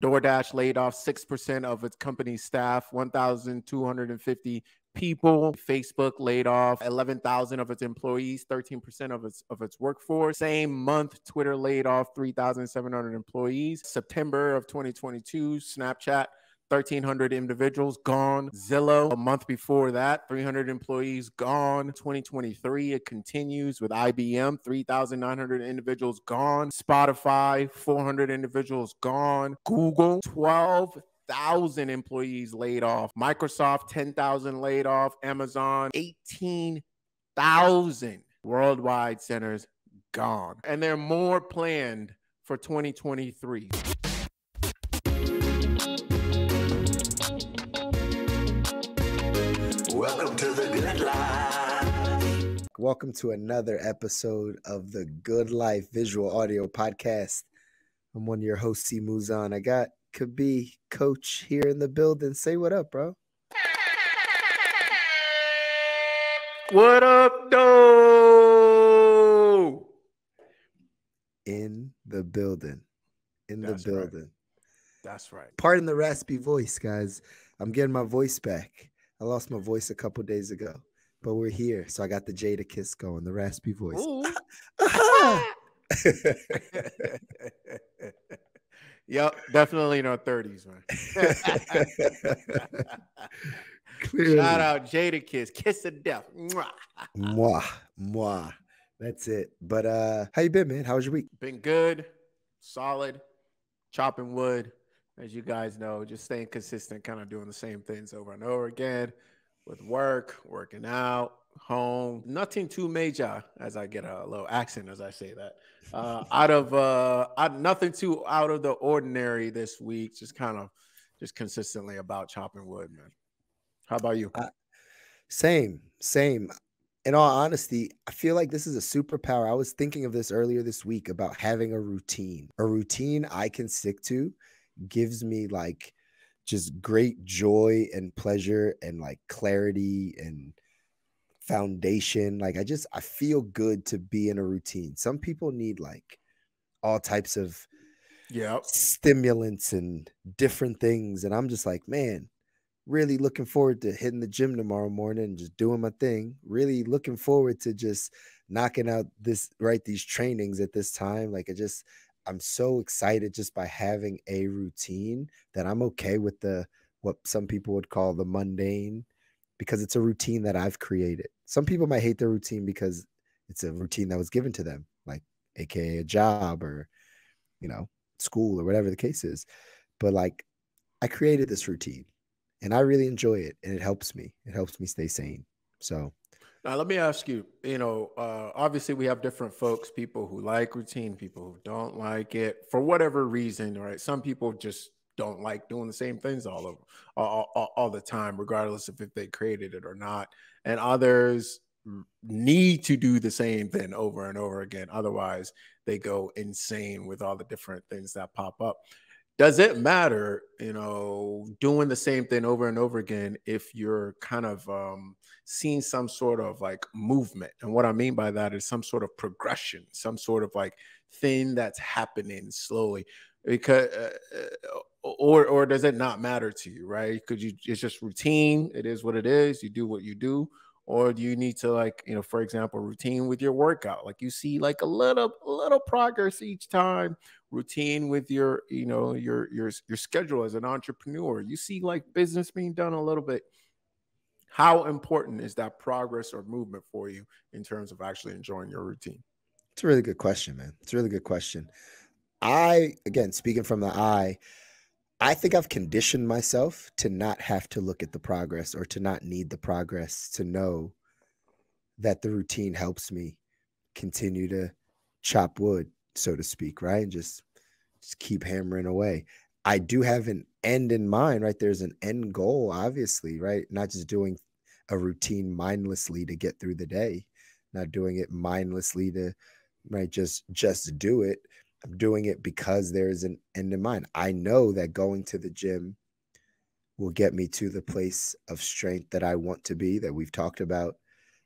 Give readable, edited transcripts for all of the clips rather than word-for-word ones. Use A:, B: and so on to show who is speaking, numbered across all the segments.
A: DoorDash laid off 6% of its company's staff, 1,250 people. Facebook laid off 11,000 of its employees, 13% of its workforce. Same month, Twitter laid off 3,700 employees. September of 2022, Snapchat 1,300 individuals gone. Zillow, a month before that, 300 employees gone. 2023, it continues with IBM, 3,900 individuals gone. Spotify, 400 individuals gone. Google, 12,000 employees laid off. Microsoft, 10,000 laid off. Amazon, 18,000 worldwide centers gone. And there are more planned for 2023.
B: Welcome to the Good Life.
C: Welcome to another episode of the Good Life Visual Audio Podcast. I'm one of your hosts, C. Muzan. I got Kabi, Coach, here in the building. Say what up, bro.
A: What up, though?
C: In the building.
A: That's
C: the building.
A: Right. That's right.
C: Pardon the raspy voice, guys. I'm getting my voice back. I lost my voice a couple days ago, but we're here. So I got the Jada Kiss going, the raspy voice.
A: Yep, definitely no 30s, man. Shout out Jada Kiss. Kiss of death.
C: Mwah. That's it. But how you been, man? How was your week?
A: Been good, solid, chopping wood. As you guys know, just staying consistent, kind of doing the same things over and over again with work, working out, home. Nothing too major, as I get a little accent as I say that. Nothing too out of the ordinary this week. Just consistently about chopping wood, man. How about you?
C: Same. In all honesty, I feel like this is a superpower. I was thinking of this earlier this week about having a routine. A routine I can stick to gives me like just great joy and pleasure and like clarity and foundation. Like I feel good to be in a routine. Some people need like all types of stimulants and different things. And I'm just like, man, really looking forward to hitting the gym tomorrow morning and just doing my thing. Really looking forward to just knocking out these trainings at this time. Like I'm so excited just by having a routine that I'm okay with what some people would call the mundane, because it's a routine that I've created. Some people might hate their routine because it's a routine that was given to them, like AKA a job or, school or whatever the case is. But like I created this routine and I really enjoy it, and it helps me. It helps me stay sane. So
A: now, let me ask you, obviously we have different folks, people who like routine, people who don't like it for whatever reason, right? Some people just don't like doing the same things all the time, regardless of if they created it or not. And others need to do the same thing over and over again. Otherwise, they go insane with all the different things that pop up. Does it matter, doing the same thing over and over again if you're kind of seeing some sort of like movement? And what I mean by that is some sort of progression, some sort of like thing that's happening slowly. Because or does it not matter to you, right? It's just routine. It is what it is. You do what you do. Or do you need to, like, for example, routine with your workout? Like you see like a little progress each time. Routine with your schedule as an entrepreneur. You see like business being done a little bit. How important is that progress or movement for you in terms of actually enjoying your routine?
C: It's a really good question, man. It's a really good question. Again, speaking from the I think I've conditioned myself to not have to look at the progress or to not need the progress to know that the routine helps me continue to chop wood, so to speak, right? And just keep hammering away. I do have an end in mind, right? There's an end goal, obviously, right? Not just doing a routine mindlessly to get through the day, not doing it mindlessly to, right, just do it. I'm doing it because there's an end in mind. I know that going to the gym will get me to the place of strength that I want to be, that we've talked about,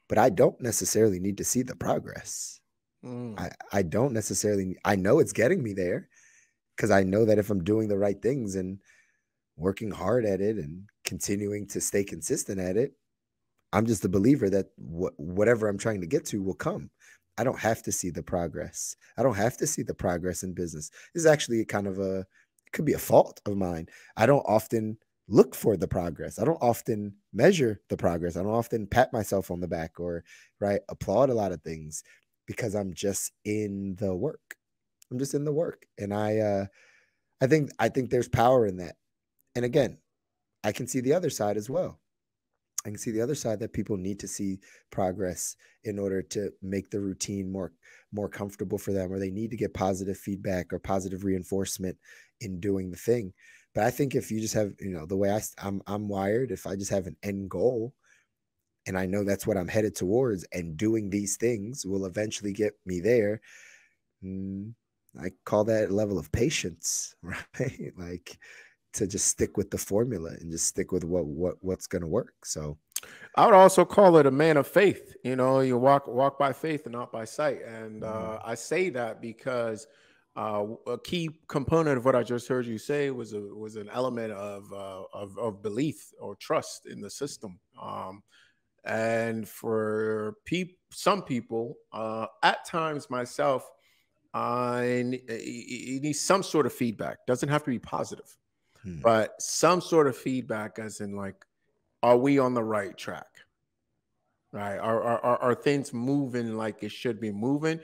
C: but I don't necessarily need to see the progress. I don't necessarily, I know it's getting me there because I know that if I'm doing the right things and working hard at it and continuing to stay consistent at it, I'm just a believer that whatever I'm trying to get to will come. I don't have to see the progress. I don't have to see the progress in business. This is actually kind of it could be a fault of mine. I don't often look for the progress. I don't often measure the progress. I don't often pat myself on the back or applaud a lot of things because I'm just in the work. I'm just in the work. And I think there's power in that. And again, I can see the other side as well. I can see the other side that people need to see progress in order to make the routine more comfortable for them, or they need to get positive feedback or positive reinforcement in doing the thing. But I think if you just have, the way I'm wired, if I just have an end goal and I know that's what I'm headed towards, and doing these things will eventually get me there, I call that a level of patience, right? Like, to just stick with the formula and just stick with what's going to work. So
A: I would also call it a man of faith. You walk by faith and not by sight. And I say that because a key component of what I just heard you say was an element of belief or trust in the system. And for some people, at times myself, you need some sort of feedback. Doesn't have to be positive, but some sort of feedback, as in like, are we on the right track? Right? Are things moving like it should be moving?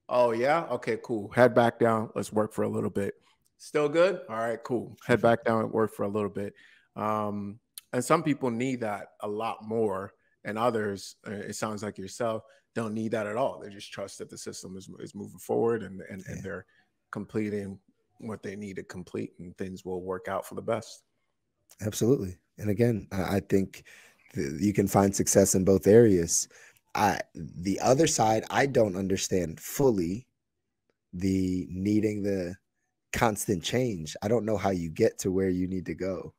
A: Oh yeah, okay, cool. Head back down. Let's work for a little bit. Still good? All right, cool. Head back down and work for a little bit. And some people need that a lot more, and others, it sounds like yourself, don't need that at all. They just trust that the system is moving forward, and they're completing what they need to complete, and things will work out for the best.
C: Absolutely. And again, I think you can find success in both areas. The other side, I don't understand fully the needing the constant change. I don't know how you get to where you need to go.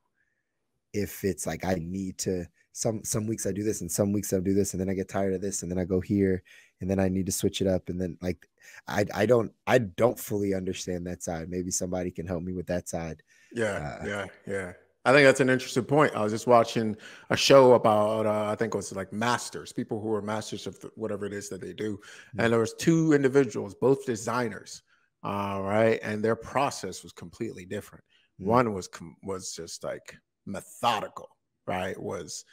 C: If it's like, I need to, some weeks I do this and some weeks I do this, and then I get tired of this, and then I go here, and then I need to switch it up. And then like, I don't fully understand that side. Maybe somebody can help me with that side.
A: Yeah. I think that's an interesting point. I was just watching a show about, I think it was like masters, people who are masters of whatever it is that they do. And there was two individuals, both designers, right? And their process was completely different. One was just like methodical, right? Was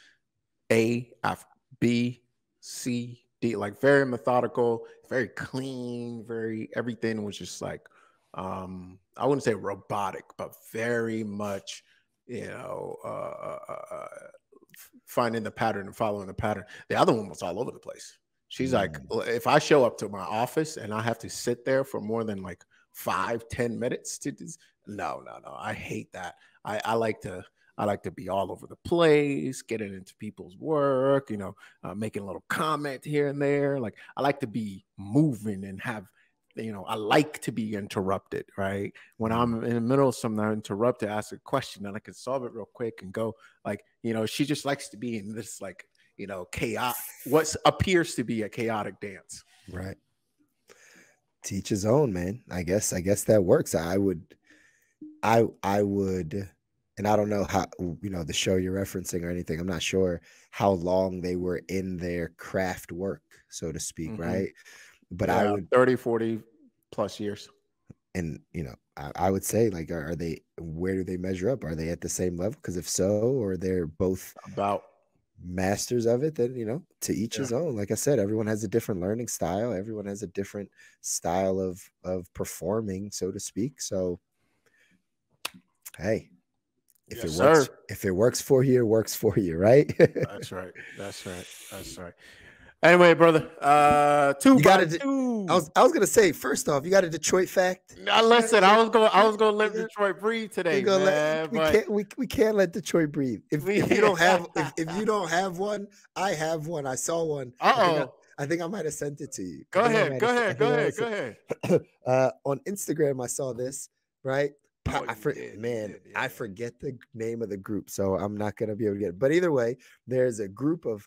A: A, B, C, D, like very methodical, very clean, everything was just like, I wouldn't say robotic, but very much, finding the pattern and following the pattern. The other one was all over the place. She's like, if I show up to my office and I have to sit there for more than like 5-10 minutes to do, no, I hate that. I like to be all over the place, getting into people's work, making a little comment here and there. Like, I like to be moving and have, I like to be interrupted, right? When I'm in the middle of something, I'm interrupted, ask a question, and I can solve it real quick and go. Like, she just likes to be in this, like, chaos, what appears to be a chaotic dance.
C: Right. Teach his own, man. I guess that works. I would, and I don't know how, the show you're referencing or anything. I'm not sure how long they were in their craft work, so to speak, right? But I would
A: 30, 40 plus years.
C: And, I would say, like, where do they measure up? Are they at the same level? Because if so, or they're both
A: about
C: masters of it, then, to each his own. Like I said, everyone has a different learning style. Everyone has a different style of performing, so to speak. So, hey, if it works for you, it works for you, right?
A: That's right. Anyway, brother, two by two.
C: I was gonna say, first off, you got a Detroit fact.
A: Now listen, I was gonna let Detroit breathe today, man.
C: We can't let Detroit breathe. If you don't have if you don't have one, I have one. I saw one. I think I might have sent it to you.
A: Go ahead.
C: On Instagram, I saw this, right? I forget the name of the group, so I'm not gonna be able to get it. But either way, there's a group of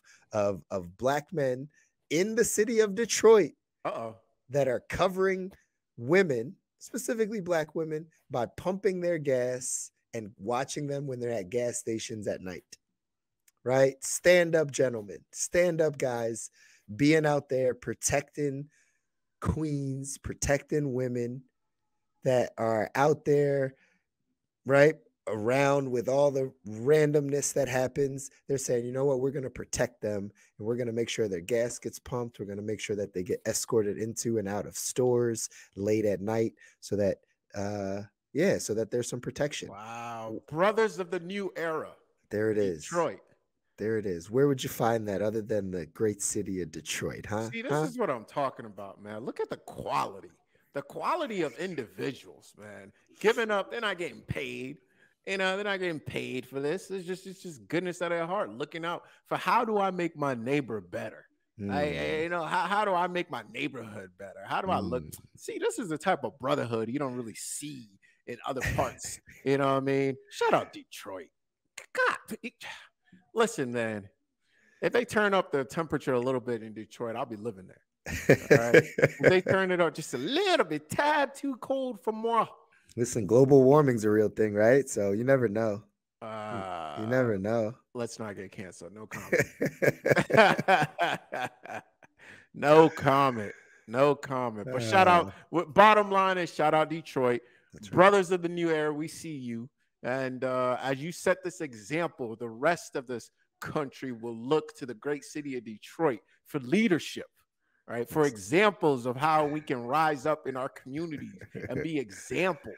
C: black men in the city of Detroit that are covering women specifically black women, by pumping their gas and watching them when they're at gas stations at night. Right? Stand up, gentlemen. Stand up, guys. Being out there protecting queens, protecting women that are out there, right? Around with all the randomness that happens. They're saying, you know what? We're going to protect them and we're going to make sure their gas gets pumped. We're going to make sure that they get escorted into and out of stores late at night so that, so that there's some protection.
A: Wow. Brothers of the new era.
C: There it is.
A: Detroit.
C: There it is. Where would you find that other than the great city of Detroit, huh?
A: See, this is what I'm talking about, man. Look at the quality of individuals, man. Giving up, they're not getting paid. You know, they're not getting paid for this. It's just goodness out of their heart, looking out for how do I make my neighbor better? How do I make my neighborhood better? How do I look? See, this is the type of brotherhood you don't really see in other parts. You know what I mean? Shout out Detroit. God, listen, man. If they turn up the temperature a little bit in Detroit, I'll be living there. All right? If they turn it up just a little bit, tad too cold for more.
C: Listen, global warming's a real thing, right? So you never know. You never know.
A: Let's not get canceled. No comment. No comment. No comment. But shout out. Bottom line is shout out Detroit. Right. Brothers of the new era, we see you. And as you set this example, the rest of this country will look to the great city of Detroit for leadership, right? For examples of how we can rise up in our communities and be examples,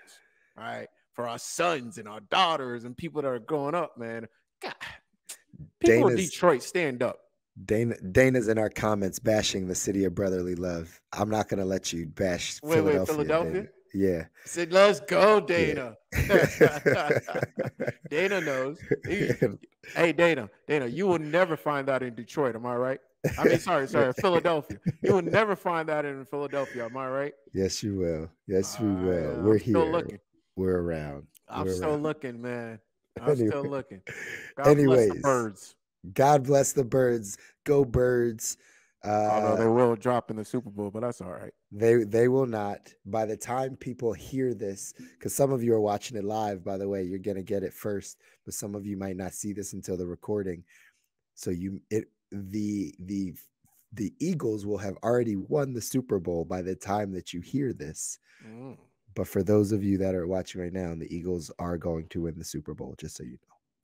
A: right? For our sons and our daughters and people that are growing up, man. God, people in Detroit, stand up.
C: Dana's in our comments bashing the city of brotherly love. I'm not going to let you bash Philadelphia. Dana. Yeah.
A: Said, let's go, Dana. Yeah. Dana knows. Hey, Dana, you will never find that in Detroit. Am I right? I mean, sorry, Philadelphia. You will never find that in Philadelphia. Am I right?
C: Yes, you will. Yes, we will. We're here. Still looking. We're around.
A: I'm still looking, man. I'm still looking.
C: God bless the birds. God bless the birds. Go birds.
A: Although they will drop in the Super Bowl, but that's all right.
C: They will not. By the time people hear this, because some of you are watching it live, by the way, you're gonna get it first, but some of you might not see this until the recording. So the Eagles will have already won the Super Bowl by the time that you hear this. But for those of you that are watching right now, the Eagles are going to win the Super Bowl, just so you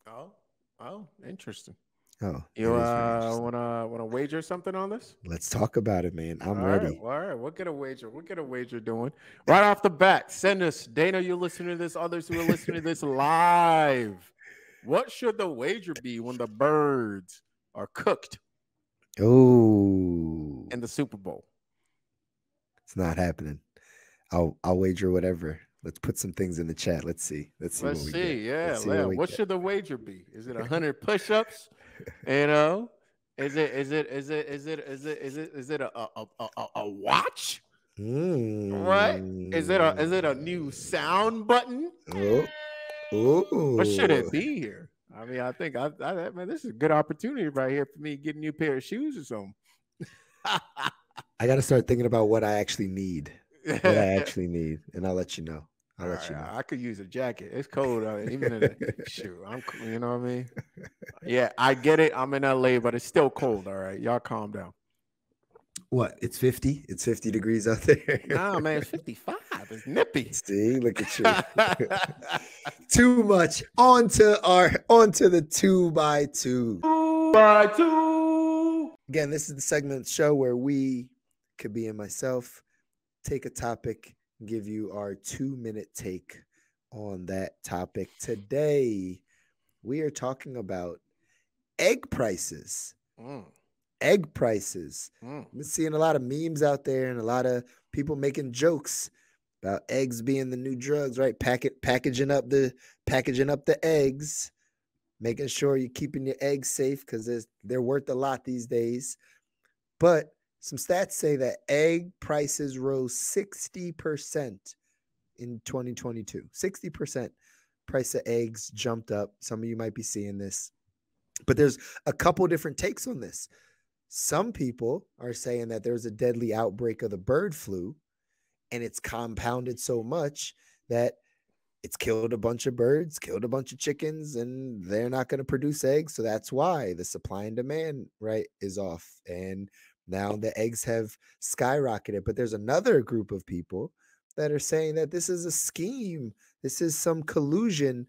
C: know.
A: Oh, interesting.
C: Oh,
A: you wanna wager something on this?
C: Let's talk about it, man. I'm ready.
A: All right, we'll get a wager. We'll get a wager doing right off the bat. Send us, Dana. You're listening to this. Others who are listening to this live. What should the wager be when the birds are cooked?
C: Oh,
A: in the Super Bowl.
C: It's not happening. I'll wager whatever. Let's put some things in the chat. Let's see. Let's see.
A: Yeah. What should the wager be? Is it 100 push-ups? You know, is it a watch? Right? Is it a new sound button? What should it be here? I mean, I think man, this is a good opportunity right here for me to get a new pair of shoes or something.
C: I got to start thinking about what I actually need. And I'll let you know.
A: I could use a jacket. It's cold out, even in a shoe. You know what I mean? Yeah, I get it. I'm in LA, but it's still cold. All right, y'all calm down.
C: What? It's 50. It's 50 degrees out there.
A: Nah, man, it's 55. It's nippy.
C: See, look at you. Too much. On to the 2x2. 2x2. Again, this is the segment of the show where we, Kabi and myself, take a topic, give you our 2-minute take on that topic. Today, we are talking about egg prices. Egg prices. I've been seeing a lot of memes out there and a lot of people making jokes about eggs being the new drugs, right? Packaging up the eggs, making sure you're keeping your eggs safe because they're worth a lot these days. But some stats say that egg prices rose 60% in 2022. 60% price of eggs jumped up. Some of you might be seeing this. But there's a couple different takes on this. Some people are saying that there's a deadly outbreak of the bird flu, and it's compounded so much that it's killed a bunch of birds, killed a bunch of chickens, and they're not going to produce eggs. So that's why the supply and demand, right, is off. And now the eggs have skyrocketed. But there's another group of people that are saying that this is a scheme. This is some collusion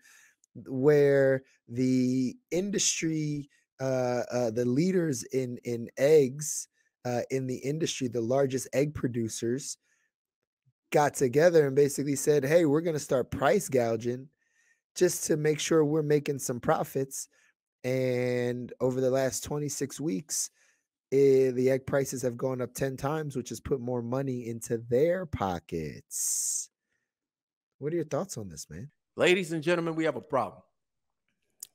C: where the industry, the leaders in eggs, in the industry, the largest egg producers, got together and basically said, hey, we're going to start price gouging just to make sure we're making some profits. And over the last 26 weeks, the egg prices have gone up 10 times, which has put more money into their pockets. What are your thoughts on this, man?
A: Ladies and gentlemen, we have a problem.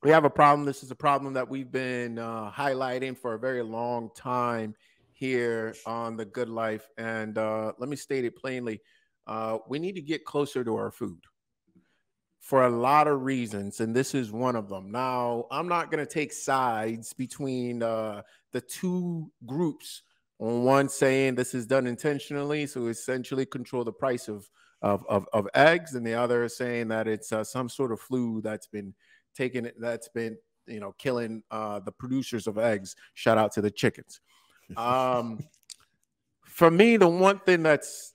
A: We have a problem. This is a problem that we've been highlighting for a very long time here on The Good Life. And let me state it plainly. We need to get closer to our food for a lot of reasons, and this is one of them. Now, I'm not going to take sides between the two groups. On one saying this is done intentionally, so essentially control the price of eggs, and the other saying that it's some sort of flu that's been killing the producers of eggs. Shout out to the chickens. For me, the one thing that's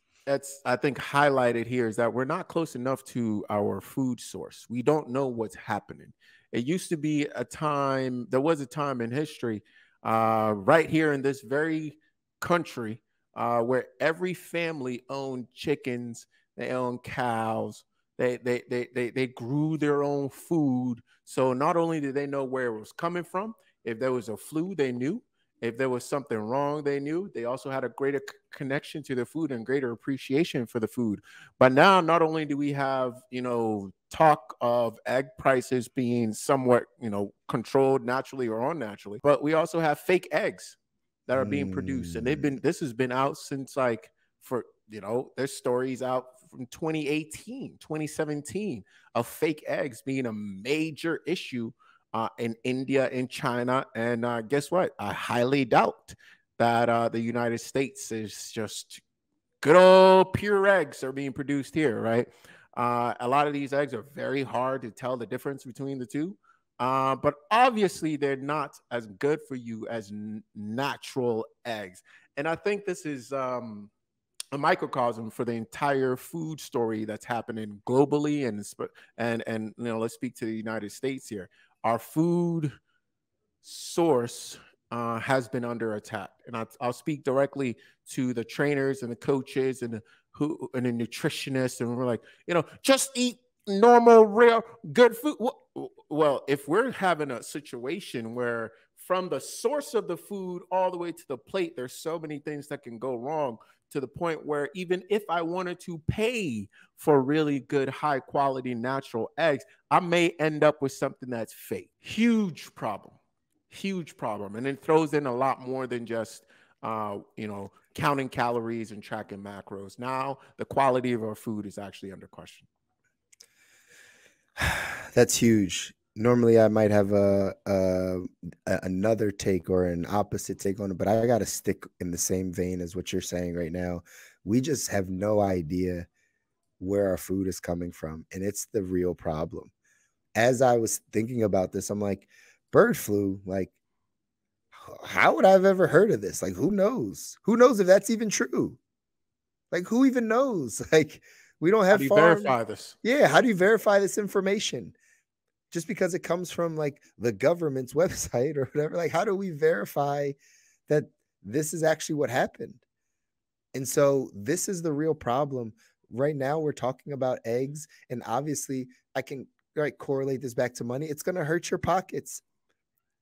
A: I think highlighted here is that we're not close enough to our food source. We don't know what's happening. It used to be there was a time in history, right here in this very country, where every family owned chickens, they owned cows, they grew their own food. So not only did they know where it was coming from, if there was a flu, they knew. If there was something wrong, they knew. They also had a greater connection to the food and greater appreciation for the food. But now, not only do we have, talk of egg prices being somewhat, controlled naturally or unnaturally, but we also have fake eggs that are being produced. And this has been out since there's stories out from 2018, 2017 of fake eggs being a major issue in India, in China. And guess what? I highly doubt that the United States is just good old pure eggs are being produced here, right? A lot of these eggs are very hard to tell the difference between the two. But obviously, they're not as good for you as natural eggs. And I think this is a microcosm for the entire food story that's happening globally, and let's speak to the United States here. Our food source has been under attack, and I'll speak directly to the trainers and the coaches and the nutritionists, and we're like, just eat normal, real, good food. Well, if we're having a situation where from the source of the food all the way to the plate, there's so many things that can go wrong, to the point where even if I wanted to pay for really good, high quality natural eggs, I may end up with something that's fake. Huge problem. And it throws in a lot more than just, counting calories and tracking macros. Now the quality of our food is actually under question.
C: That's huge. Normally I might have another take or an opposite take on it, but I got to stick in the same vein as what you're saying right now. We just have no idea where our food is coming from, and it's the real problem. As I was thinking about this, I'm like, bird flu, like, how would I have ever heard of this? Like, who knows? Who knows if that's even true? Like, who even knows? Like, we don't have
A: How do you verify this?
C: Yeah, how do you verify this information? Just because it comes from like the government's website or whatever, like, how do we verify that this is actually what happened? And so this is the real problem. Right now, we're talking about eggs, and obviously I can correlate this back to money. It's going to hurt your pockets.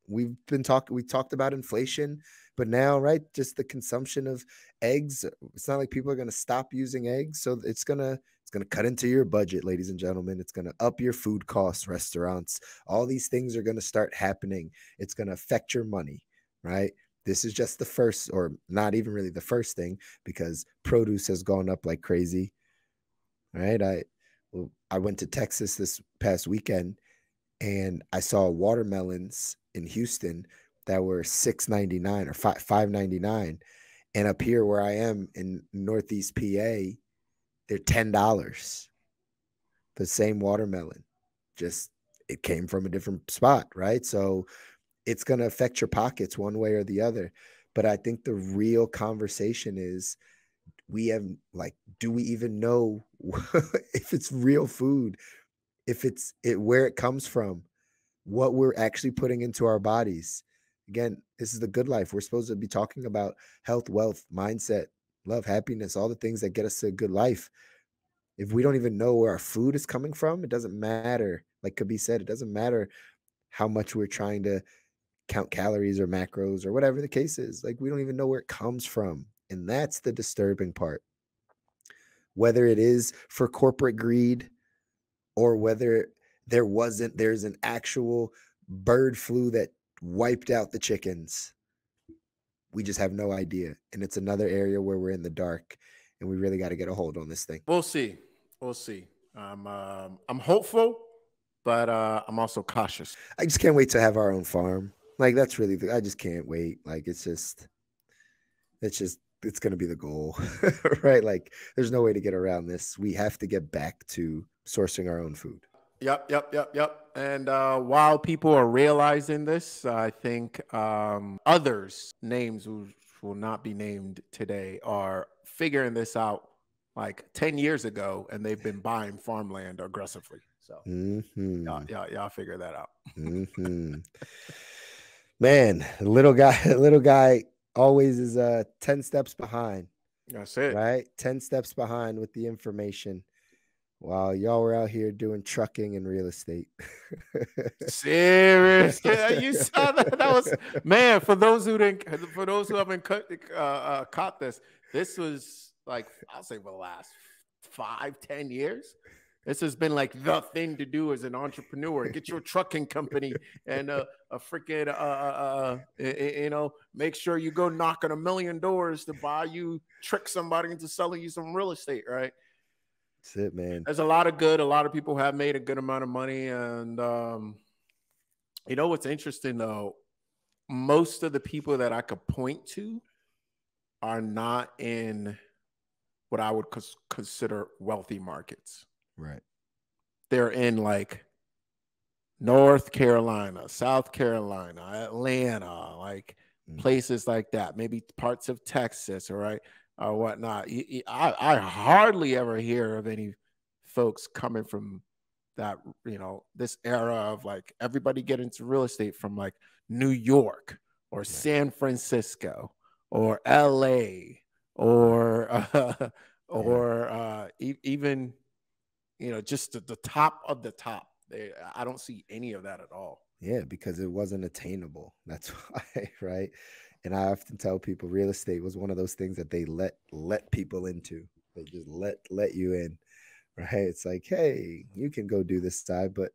C: We talked about inflation, but now, right, just the consumption of eggs. It's not like people are going to stop using eggs. So it's going to cut into your budget, ladies and gentlemen. It's going to up your food costs, restaurants. All these things are going to start happening. It's going to affect your money, right? This is just the first, or not even really the first thing, because produce has gone up like crazy, right? I went to Texas this past weekend, and I saw watermelons in Houston that were $6.99 or $5.99, and up here where I am in Northeast PA, they're $10. The same watermelon, just it came from a different spot, right? So it's going to affect your pockets one way or the other. But I think the real conversation is, do we even know if it's real food, if where it comes from, what we're actually putting into our bodies? Again, this is the good life. We're supposed to be talking about health, wealth, mindset, love, happiness, all the things that get us to a good life. If we don't even know where our food is coming from, it doesn't matter. Like Kabi said, it doesn't matter how much we're trying to count calories or macros or whatever the case is. Like, we don't even know where it comes from. And that's the disturbing part. Whether it is for corporate greed or whether there's an actual bird flu that wiped out the chickens. We just have no idea. And it's another area where we're in the dark, and we really got to get a hold on this thing.
A: We'll see. We'll see. I'm hopeful, but I'm also cautious.
C: I just can't wait to have our own farm. Like, that's really I just can't wait. Like, it's going to be the goal, right? Like, there's no way to get around this. We have to get back to sourcing our own food.
A: Yep. And while people are realizing this, I think others, names who will not be named today, are figuring this out like 10 years ago, and they've been buying farmland aggressively. So y'all figure that out.
C: Man, little guy always is 10 steps behind.
A: That's it.
C: Right? 10 steps behind with the information, while y'all were out here doing trucking and real estate.
A: Serious. You saw that? That was, man, for those who haven't caught this was like, I'll say for the last 5-10 years. This has been like the thing to do as an entrepreneur. Get your trucking company and a freaking make sure you go knock on 1 million doors to trick somebody into selling you some real estate, right?
C: That's it, man.
A: There's a lot of people have made a good amount of money. And what's interesting though, most of the people that I could point to are not in what I would consider wealthy markets.
C: Right.
A: They're in like North Carolina, South Carolina, Atlanta, like places like that, maybe parts of Texas, or whatnot. I hardly ever hear of any folks coming from that, this era of like everybody get into real estate from like New York or San Francisco or LA or even just the top of the top. I don't see any of that at all.
C: Yeah, because it wasn't attainable. That's why, right? And I often tell people real estate was one of those things that they let people into. They just let you in, right? It's like, hey, you can go do this side, but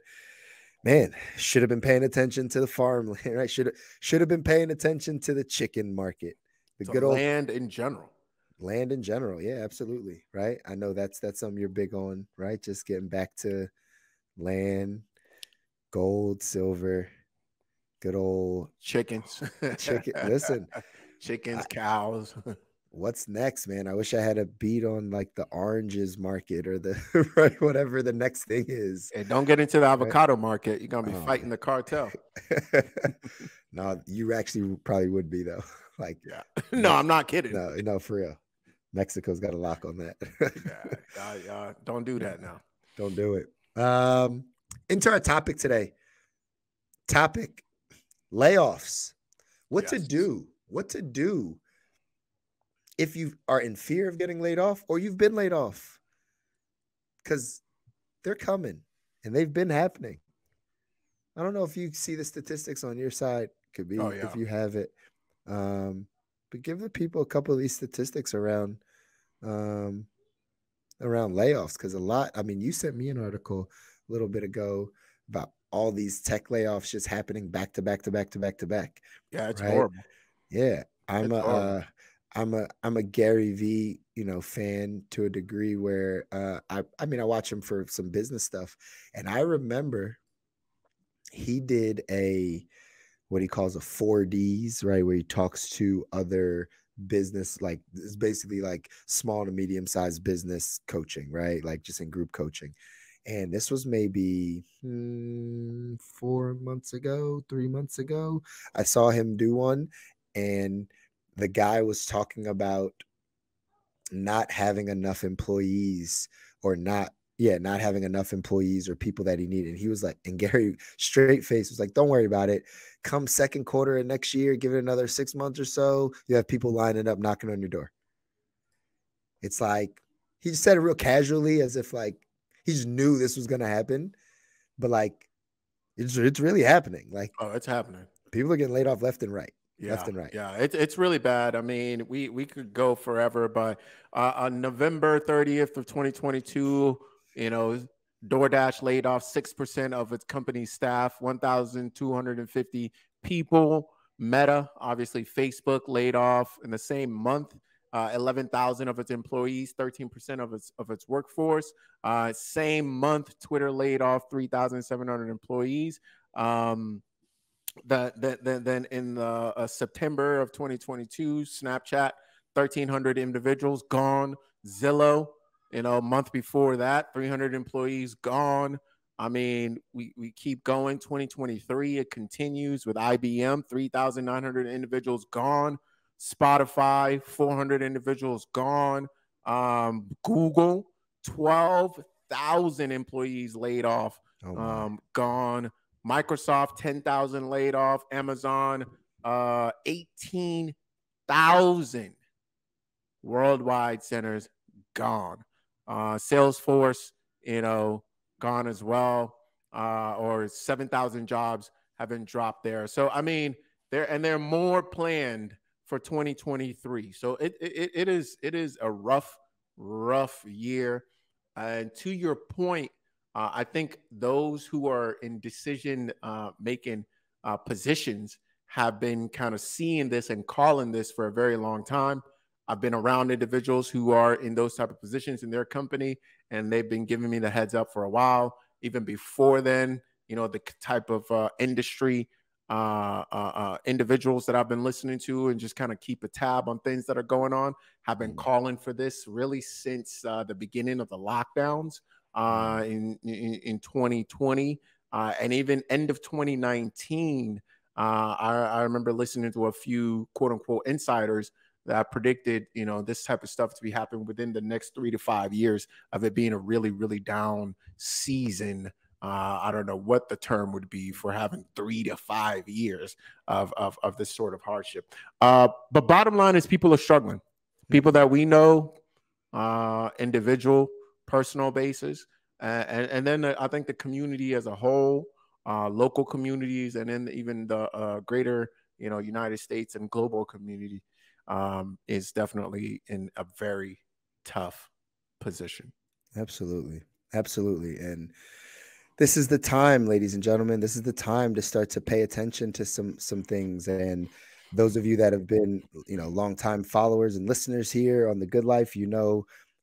C: man, should have been paying attention to the farmland, right? Should have been paying attention to the chicken market, the good old
A: land in general.
C: Land in general, yeah, absolutely, right? I know that's something you're big on, right? Just getting back to land, gold, silver, good old
A: chickens.
C: Listen,
A: chickens, cows.
C: What's next, man? I wish I had a beat on like the oranges market or the right, whatever the next thing is.
A: And don't get into the avocado market. You're gonna be fighting the cartel.
C: No, you actually probably would be though. Like,
A: yeah. No, I'm not kidding.
C: No, for real. Mexico's got a lock on that.
A: Don't do that now.
C: Don't do it. Into our topic today. Layoffs. What to do if you are in fear of getting laid off or you've been laid off. Because they're coming and they've been happening. I don't know if you see the statistics on your side. Could be if you have it. But give the people a couple of these statistics around layoffs, because a lot. I mean, you sent me an article a little bit ago about all these tech layoffs just happening back to back.
A: Yeah, it's horrible.
C: Yeah, I'm a Gary V fan to a degree where I watch him for some business stuff, and I remember he did what he calls a 4Ds, right? Where he talks to other business, like it's basically like small to medium sized business coaching, right? Like just in group coaching. And this was maybe 4 months ago, 3 months ago. I saw him do one, and the guy was talking about not having enough employees or not having enough employees or people that he needed. He was like, and Gary straight face was like, don't worry about it. Come second quarter of next year, give it another 6 months or so, you have people lining up knocking on your door. It's like he just said it real casually, as if like he just knew this was gonna happen, but like it's really happening. Like,
A: Oh, it's happening.
C: people are getting laid off left and right,
A: Yeah,
C: left and right.
A: yeah, it's really bad. I mean, we could go forever, but on November 30th of 2022, you know, DoorDash laid off 6% of its company staff, 1,250 people. Meta, obviously, Facebook laid off in the same month 11,000 of its employees, 13% of its workforce. Same month, Twitter laid off 3,700 employees. Then in September of 2022, Snapchat, 1,300 individuals gone. Zillow, a month before that, 300 employees gone. I mean, we keep going. 2023, it continues with IBM, 3,900 individuals gone. Spotify, 400 individuals gone. Google, 12,000 employees laid off, gone. Microsoft, 10,000 laid off. Amazon, 18,000 worldwide centers gone. Salesforce, gone as well. Or 7,000 jobs have been dropped there. So, I mean, there are more planned for 2023. So it is a rough year. And to your point, I think those who are in decision making positions have been kind of seeing this and calling this for a very long time. I've been around individuals who are in those type of positions in their company, and they've been giving me the heads up for a while. Even before then, the type of industry individuals that I've been listening to and just kind of keep a tab on things that are going on have been calling for this really since the beginning of the lockdowns in 2020 and even end of 2019. I remember listening to a few quote unquote insiders that predicted, this type of stuff to be happening within the next 3 to 5 years of it being a really, really down season. I don't know what the term would be for having 3 to 5 years of this sort of hardship. But bottom line is people are struggling. People that we know, individual, personal basis. And then I think the community as a whole, local communities, and then even the greater, United States and global community is definitely in a very tough position.
C: Absolutely. Absolutely. And this is the time, ladies and gentlemen, this is the time to start to pay attention to some things. And those of you that have been, longtime followers and listeners here on The Good Life,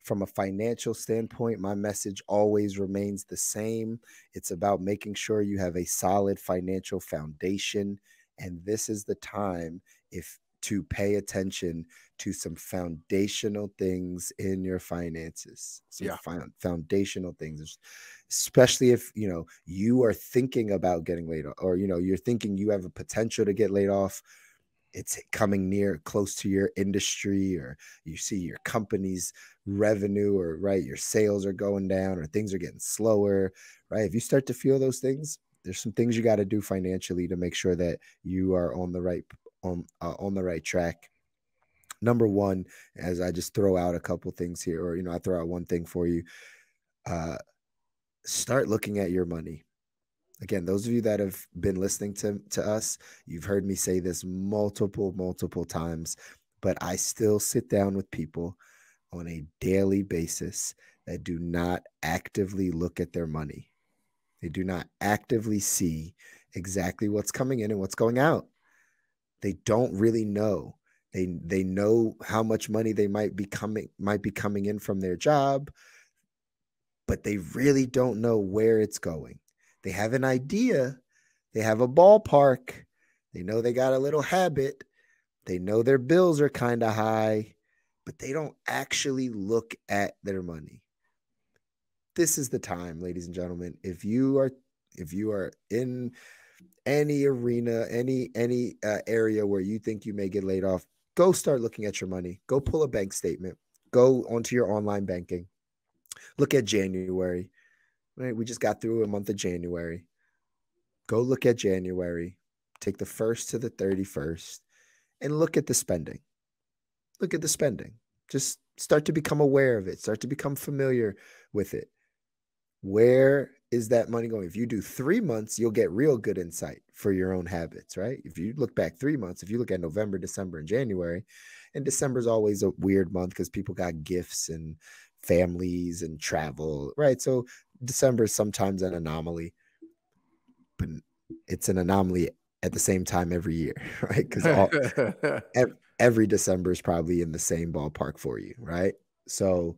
C: from a financial standpoint, my message always remains the same. It's about making sure you have a solid financial foundation. And this is the time to pay attention to some foundational things in your finances. Foundational things, especially if you are thinking about getting laid off, or you're thinking you have a potential to get laid off. It's coming close to your industry, or you see your company's revenue, or your sales are going down, or things are getting slower, right? If you start to feel those things, there's some things you got to do financially to make sure that you are on the right track. Number one, as I just throw out a couple things here, or I throw out one thing for you, start looking at your money. Again, those of you that have been listening to us, you've heard me say this multiple times, but I still sit down with people on a daily basis that do not actively look at their money. They do not actively see exactly what's coming in and what's going out. They don't really know. They know how much money they might be coming in from their job, but they really don't know where it's going. They have an idea. They have a ballpark. They know they got a little habit. They know their bills are kind of high, but they don't actually look at their money. This is the time, ladies and gentlemen. If you are in any arena, any area where you think you may get laid off, go start looking at your money. Go pull a bank statement. Go onto your online banking. Look at January. Right, we just got through a month of January. Go look at January. Take the 1st to the 31st and look at the spending. Look at the spending. Just start to become aware of it. Start to become familiar with it. Where is that money going? If you do 3 months, you'll get real good insight for your own habits, right? If you look back 3 months, if you look at November, December, and January, and December is always a weird month because people got gifts and families and travel, right? So December is sometimes an anomaly, but it's an anomaly at the same time every year, right? Because every December is probably in the same ballpark for you, right? So,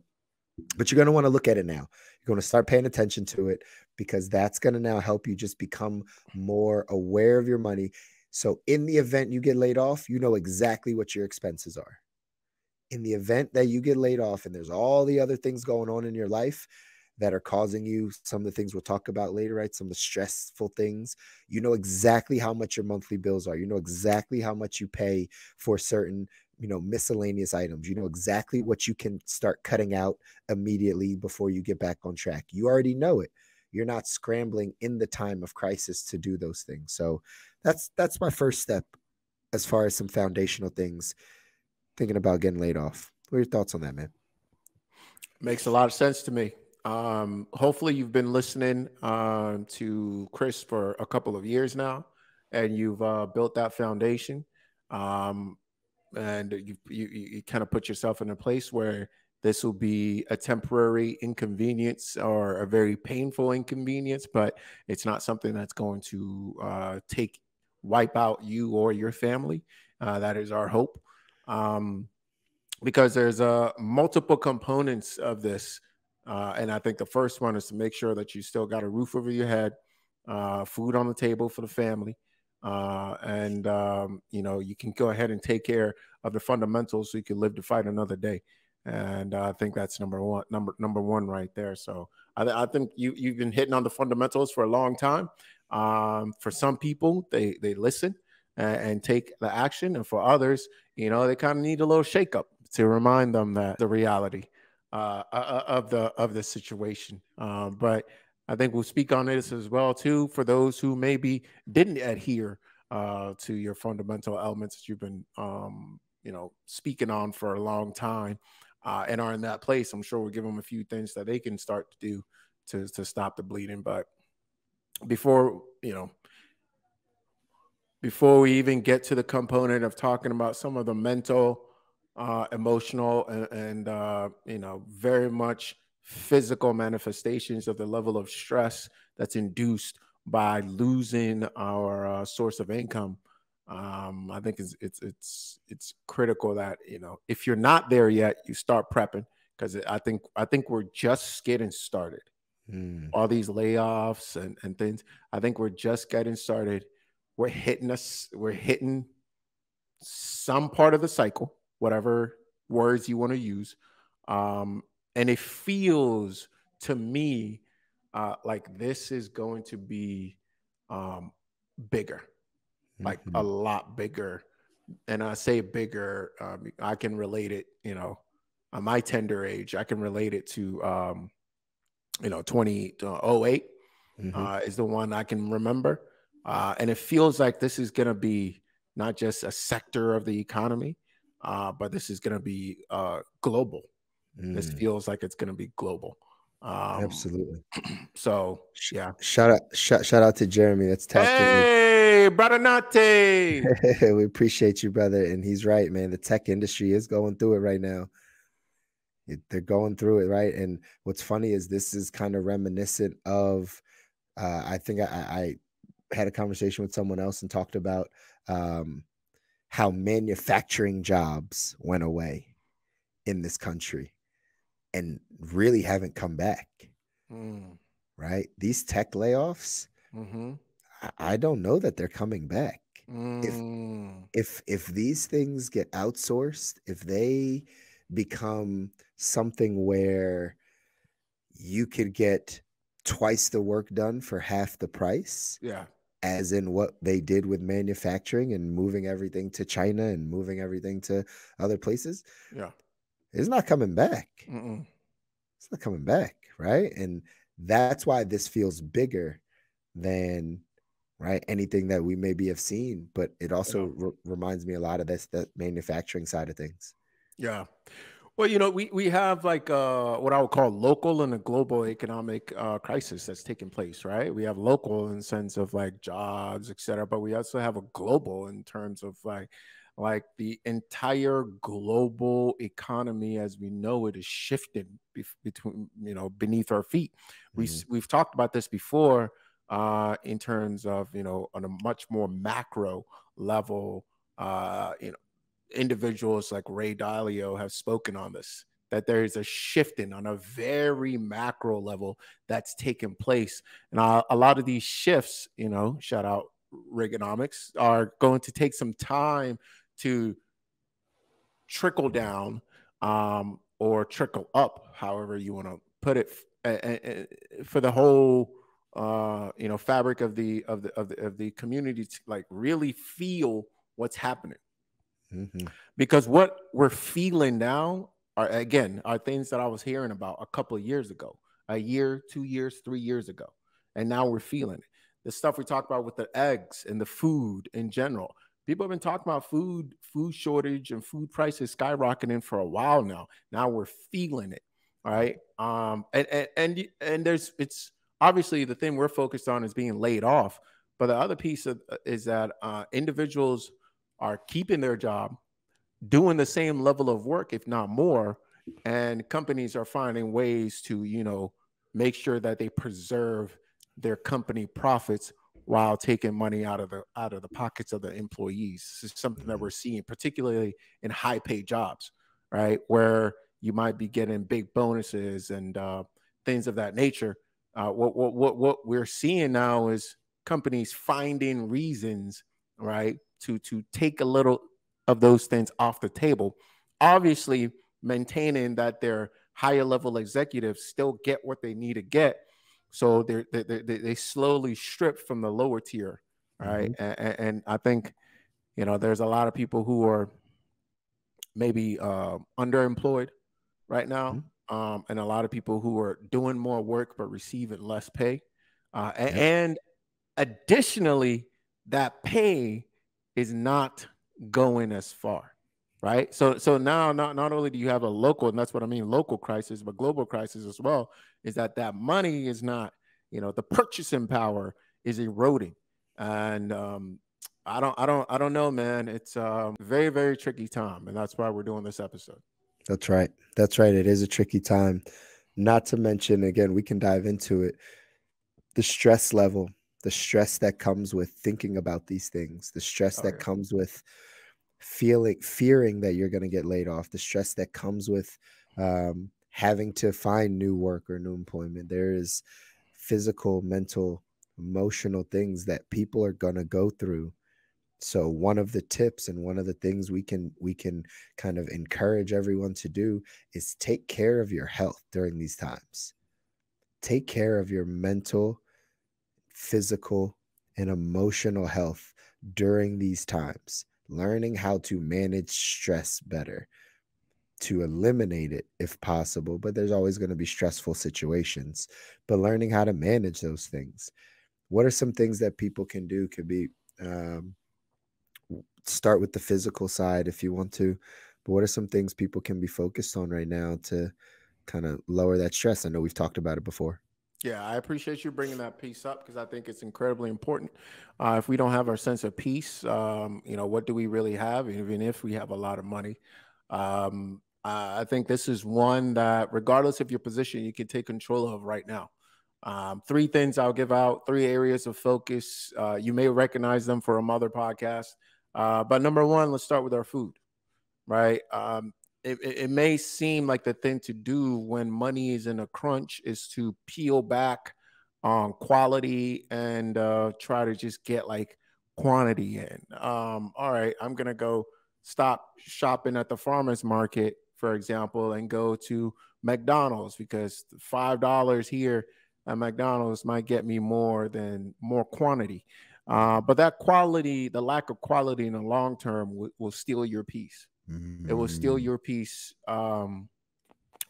C: but you're going to want to look at it now. You're going to start paying attention to it because that's going to now help you just become more aware of your money. So, in the event you get laid off, you know exactly what your expenses are. In the event that you get laid off and there's all the other things going on in your life that are causing you some of the things we'll talk about later, right? Some of the stressful things, you know exactly how much your monthly bills are. You know exactly how much you pay for certain, miscellaneous items. You know exactly what you can start cutting out immediately before you get back on track. You already know it. You're not scrambling in the time of crisis to do those things. So that's my first step as far as some foundational things, thinking about getting laid off. What are your thoughts on that, man?
A: Makes a lot of sense to me. Hopefully, you've been listening to Chris for a couple of years now, and you've built that foundation. Um, and you kind of put yourself in a place where this will be a temporary inconvenience or a very painful inconvenience, but it's not something that's going to wipe out you or your family. That is our hope. Um, because there's multiple components of this, and I think the first one is to make sure that you still got a roof over your head, food on the table for the family, and you can go ahead and take care of the fundamentals so you can live to fight another day. And I think that's number one right there. So I think you've been hitting on the fundamentals for a long time. For some people, they listen and take the action, and for others, they kind of need a little shakeup to remind them that the reality of the situation. But I think we'll speak on this as well too for those who maybe didn't adhere to your fundamental elements that you've been speaking on for a long time and are in that place. I'm sure we'll give them a few things that they can start to do to stop the bleeding. But before before we even get to the component of talking about some of the mental, emotional, and very much physical manifestations of the level of stress that's induced by losing our source of income. I think it's critical that if you're not there yet, you start prepping because I think we're just getting started.
C: Mm,
A: All these layoffs and things, I think we're just getting started. We're hitting some part of the cycle, whatever words you want to use. And it feels to me like this is going to be um, bigger, like a
C: mhm,
A: lot bigger. And I say bigger, I can relate it, at my tender age, I can relate it to, 2008
C: mhm,
A: is the one I can remember. And it feels like this is going to be not just a sector of the economy, but this is going to be global. This
C: mm.
A: feels like it's going to be global. Um,
C: Absolutely.
A: so, yeah.
C: Shout out to Jeremy that's tapped in.
A: Hey, brother Nate.
C: We appreciate you, brother. And he's right, man. The tech industry is going through it right now. They're going through it, right? And what's funny is this is kind of reminiscent of, I think I had a conversation with someone else and talked about um, how manufacturing jobs went away in this country and really haven't come back, right? These tech layoffs,
A: Mm-hmm.
C: I don't know that they're coming back. If
A: Mm,
C: if these things get outsourced, if they become something where you could get twice the work done for half the price,
A: yeah,
C: as in what they did with manufacturing and moving everything to China and moving everything to other places,
A: yeah.
C: it's not coming back.
A: Mm-mm.
C: It's not coming back, right? And that's why this feels bigger than right anything that we maybe have seen, but it
A: Yeah,
C: also reminds me a lot of this that manufacturing side of things.
A: yeah. Well, we have like what I would call local and a global economic crisis that's taking place, right? We have local in the sense of like jobs, et cetera, but we also have a global in terms of like the entire global economy as we know it is shifting between beneath our feet.
C: Mhm.
A: We've talked about this before in terms of on a much more macro level. Individuals like Ray Dalio have spoken on this, that there is a shifting on a very macro level that's taken place. And a lot of these shifts, shout out Reaganomics, are going to take some time to trickle down or trickle up, however you want to put it, for the whole fabric of the community to like really feel what's happening,
C: Mhm.
A: because what we're feeling now are things that I was hearing about a couple of years ago, a year, 2 years, 3 years ago, and now we're feeling it. The stuff we talked about with the eggs and the food in general. People have been talking about food shortage and food prices skyrocketing for a while now. Now we're feeling it. All right. And there's it's obviously the thing we're focused on is being laid off, but the other piece is that individuals are keeping their job, doing the same level of work, if not more. And companies are finding ways to, make sure that they preserve their company profits while taking money out of the pockets of the employees. This is something that
C: Mhm.
A: we're seeing, particularly in high paid jobs, right? Where you might be getting big bonuses and things of that nature. What we're seeing now is companies finding reasons, right, to take a little of those things off the table. Obviously, maintaining that their higher level executives still get what they need to get. So they slowly strip from the lower tier, right?
C: Mhm.
A: And I think, there's a lot of people who are maybe underemployed right now,
C: Mhm.
A: and a lot of people who are doing more work but receiving less pay.
C: Yep.
A: And additionally, that pay is not going as far, right? So now not only do you have a local, and that's what I mean, local crisis, but global crisis as well, is that money is not, the purchasing power is eroding. And I don't know, man. It's very, very tricky time, and that's why we're doing this episode.
C: That's right. That's right. It is a tricky time. Not to mention, again, we can dive into it. The stress level, the stress that comes with thinking about these things, the stress
A: Oh
C: that
A: yeah.
C: comes with fearing that you're going to get laid off, the stress that comes with having to find new work or new employment. There is physical, mental, emotional things that people are going to go through. So one of the tips and one of the things we can kind of encourage everyone to do is take care of your health during these times. Take care of your mental, physical, and emotional health during these times. Learning how to manage stress better, to eliminate it if possible, but there's always going to be stressful situations. But learning how to manage those things. What are some things that people can do? Could be um, start with the physical side if you want to, but what are some things people can be focused on right now to kind of lower that stress? I know we've talked about it before.
A: Yeah, I appreciate you bringing that piece up because I think it's incredibly important. If we don't have our sense of peace, what do we really have, even if we have a lot of money? I think this is one that, regardless of your position, you can take control of right now. Three things I'll give out, three areas of focus. You may recognize them from other podcasts. But number one, let's start with our food, right? It may seem like the thing to do when money is in a crunch is to peel back on quality and try to just get like quantity in. All right, I'm gonna go stop shopping at the farmers market, for example, and go to McDonald's because $5 here at McDonald's might get me more quantity. But that quality, the lack of quality in the long term, will steal your peace. It will steal your peace. And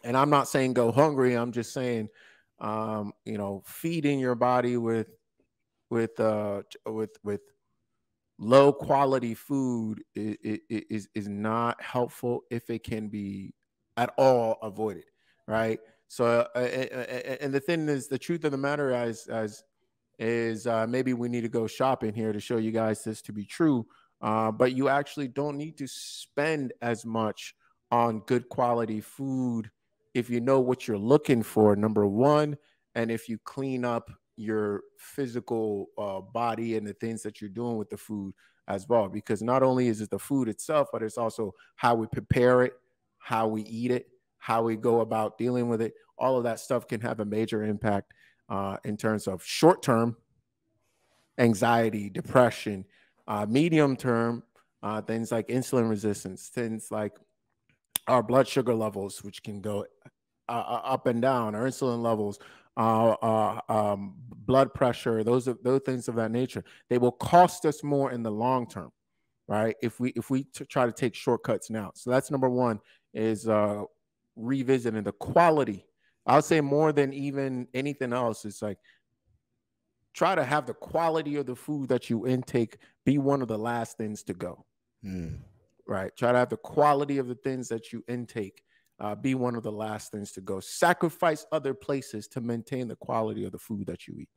A: I'm not saying go hungry. I'm just saying, feeding your body with low quality food is not helpful if it can be at all avoided, right? So, and the thing is, the truth of the matter is maybe we need to go shopping here to show you guys this to be true. But you actually don't need to spend as much on good quality food if you know what you're looking for, number one, and if you clean up your physical body and the things that you're doing with the food as well. Because not only is it the food itself, but it's also how we prepare it, how we eat it, how we go about dealing with it. All of that stuff can have a major impact in terms of short term anxiety, depression, medium term things like insulin resistance, things like our blood sugar levels, which can go up and down, our insulin levels, blood pressure, those things of that nature. They will cost us more in the long term, right? If we try to take shortcuts now. So that's number one, is revisiting the quality. I'll say more than even anything else. It's like, try to have the quality of the food that you intake be one of the last things to go. Right. Try to have the quality of the things that you intake be one of the last things to go. Sacrifice other places to maintain the quality of the food that you eat.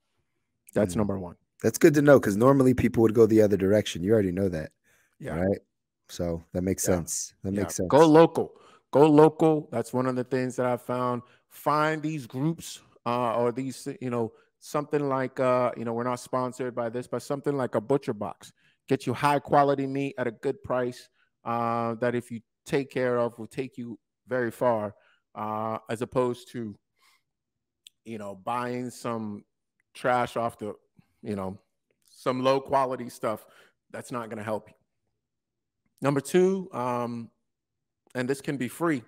A: That's number one.
C: That's good to know, because normally people would go the other direction. You already know that.
A: Yeah.
C: Right. So that makes sense. That makes sense.
A: Go local. Go local. That's one of the things that I found. Find these groups or these, something like, we're not sponsored by this, but something like a butcher box. Get you high quality meat at a good price that if you take care of will take you very far, as opposed to, buying some trash off the, some low quality stuff that's not going to help you. Number two, and this can be free.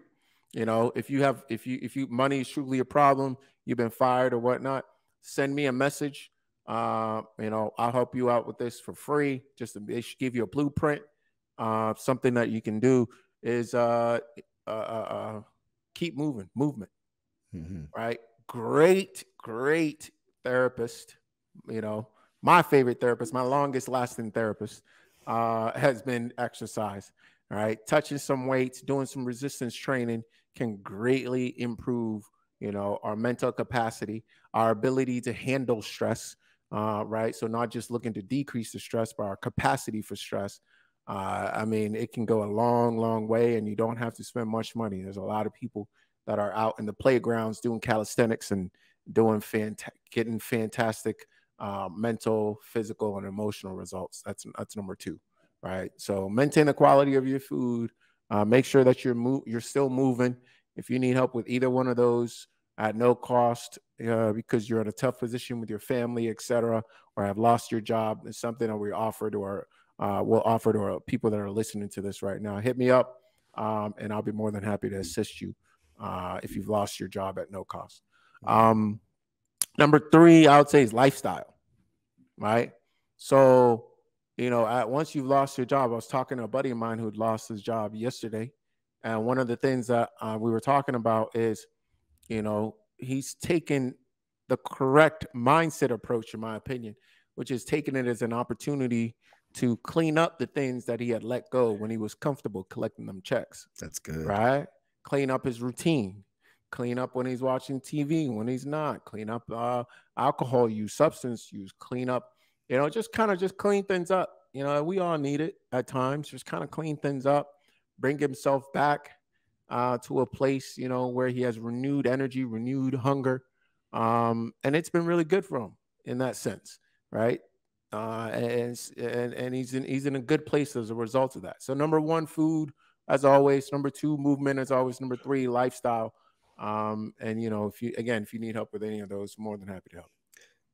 A: If you money is truly a problem, you've been fired or whatnot, send me a message. I'll help you out with this for free. Just to give you a blueprint. Something that you can do is keep movement. Right? Great therapist. My favorite therapist, my longest lasting therapist, has been exercise. All right, touching some weights, doing some resistance training can greatly improve, our mental capacity, our ability to handle stress. Right, so not just looking to decrease the stress, but our capacity for stress. It can go a long way, and you don't have to spend much money. There's a lot of people that are out in the playgrounds doing calisthenics and doing getting fantastic mental, physical, and emotional results. That's number two. Right. So maintain the quality of your food. Make sure that you're still moving. If you need help with either one of those at no cost, because you're in a tough position with your family, etc., or have lost your job, it's something that we offer to our people that are listening to this right now. Hit me up, and I'll be more than happy to assist you if you've lost your job at no cost. Number three, I would say, is lifestyle. Right. So, once you've lost your job, I was talking to a buddy of mine who'd lost his job yesterday. And one of the things that we were talking about is, he's taken the correct mindset approach, in my opinion, which is taking it as an opportunity to clean up the things that he had let go when he was comfortable collecting them checks.
C: That's good.
A: Right? Clean up his routine. Clean up when he's watching TV, when he's not. Clean up alcohol use, substance use. Clean up, just clean things up. We all need it at times. Just kind of clean things up, bring himself back to a place, where he has renewed energy, renewed hunger. And it's been really good for him in that sense, right? And he's in a good place as a result of that. So number one, food, as always. Number two, movement, as always. Number three, lifestyle. And if you need help with any of those, more than happy to help.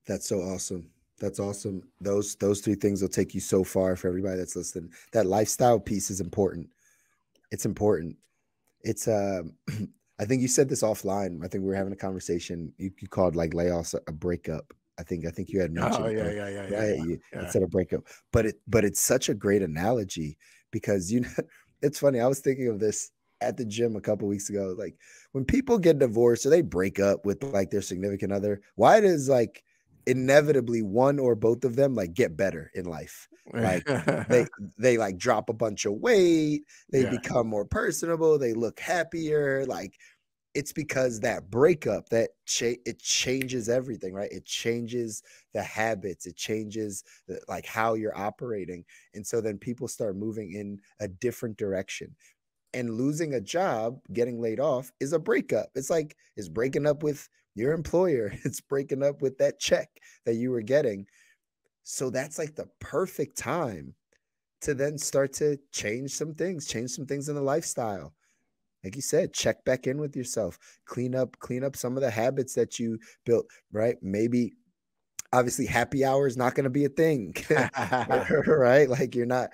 C: That's so awesome. That's awesome. Those three things will take you so far for everybody that's listening. That lifestyle piece is important. It's important. It's I think you said this offline. I think we were having a conversation. You called like layoffs a breakup. I think you had
A: Oh
C: mentioned
A: yeah, yeah, yeah, yeah,
C: right
A: yeah,
C: you
A: yeah.
C: instead of breakup. But it's such a great analogy because it's funny. I was thinking of this at the gym a couple weeks ago. Like when people get divorced or they break up with like their significant other, why does like inevitably one or both of them like get better in life? Like they they like drop a bunch of weight, they
A: Yeah,
C: become more personable, they look happier. Like it's because that breakup that it changes everything, right? It changes the habits, it changes like how you're operating, and so then people start moving in a different direction. And losing a job, getting laid off, is a breakup. It's breaking up with your employer. It's breaking up with that check that you were getting. So that's like the perfect time to then start to change some things in the lifestyle. Like you said, check back in with yourself, clean up some of the habits that you built, right? Maybe obviously happy hour is not going to be a thing, right? Like you're not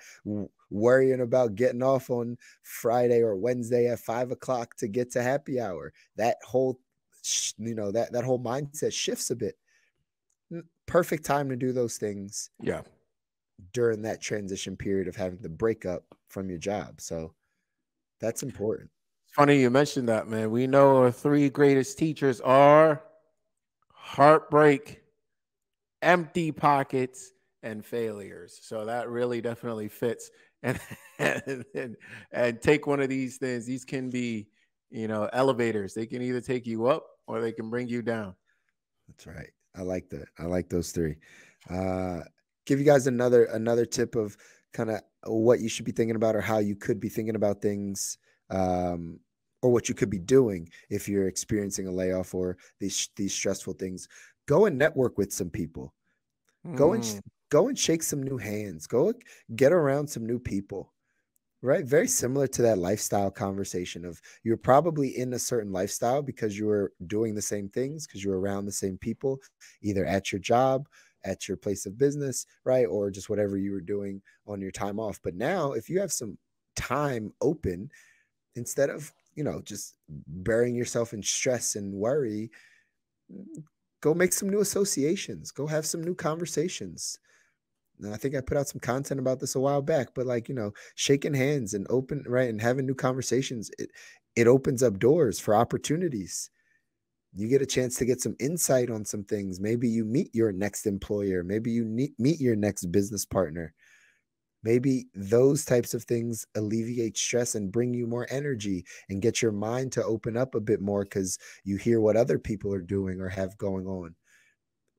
C: worrying about getting off on Friday or Wednesday at 5 o'clock to get to happy hour. That whole, that whole mindset shifts a bit. Perfect time to do those things
A: yeah.
C: during that transition period of having the breakup from your job. So that's important.
A: It's funny you mentioned that, man. We know our three greatest teachers are heartbreak, empty pockets, and failures. So that really definitely fits. And and take one of these things. These can be, elevators. They can either take you up or they can bring you down.
C: That's right. I like that. I like those three. Uh, give you guys another tip of kind of what you should be thinking about or how you could be thinking about things, um, or what you could be doing if you're experiencing a layoff or these stressful things. Go and network with some people. Go and
A: Mm,
C: go and shake some new hands. Go get around some new people. Right. Very similar to that lifestyle conversation of you're probably in a certain lifestyle because you were doing the same things, because you're around the same people, either at your job, at your place of business, right? Or just whatever you were doing on your time off. But now, if you have some time open, instead of, just burying yourself in stress and worry, go make some new associations, go have some new conversations. And I think I put out some content about this a while back, but like, shaking hands and open, right, and having new conversations, it opens up doors for opportunities. You get a chance to get some insight on some things. Maybe you meet your next employer. Maybe you meet your next business partner. Maybe those types of things alleviate stress and bring you more energy and get your mind to open up a bit more because you hear what other people are doing or have going on.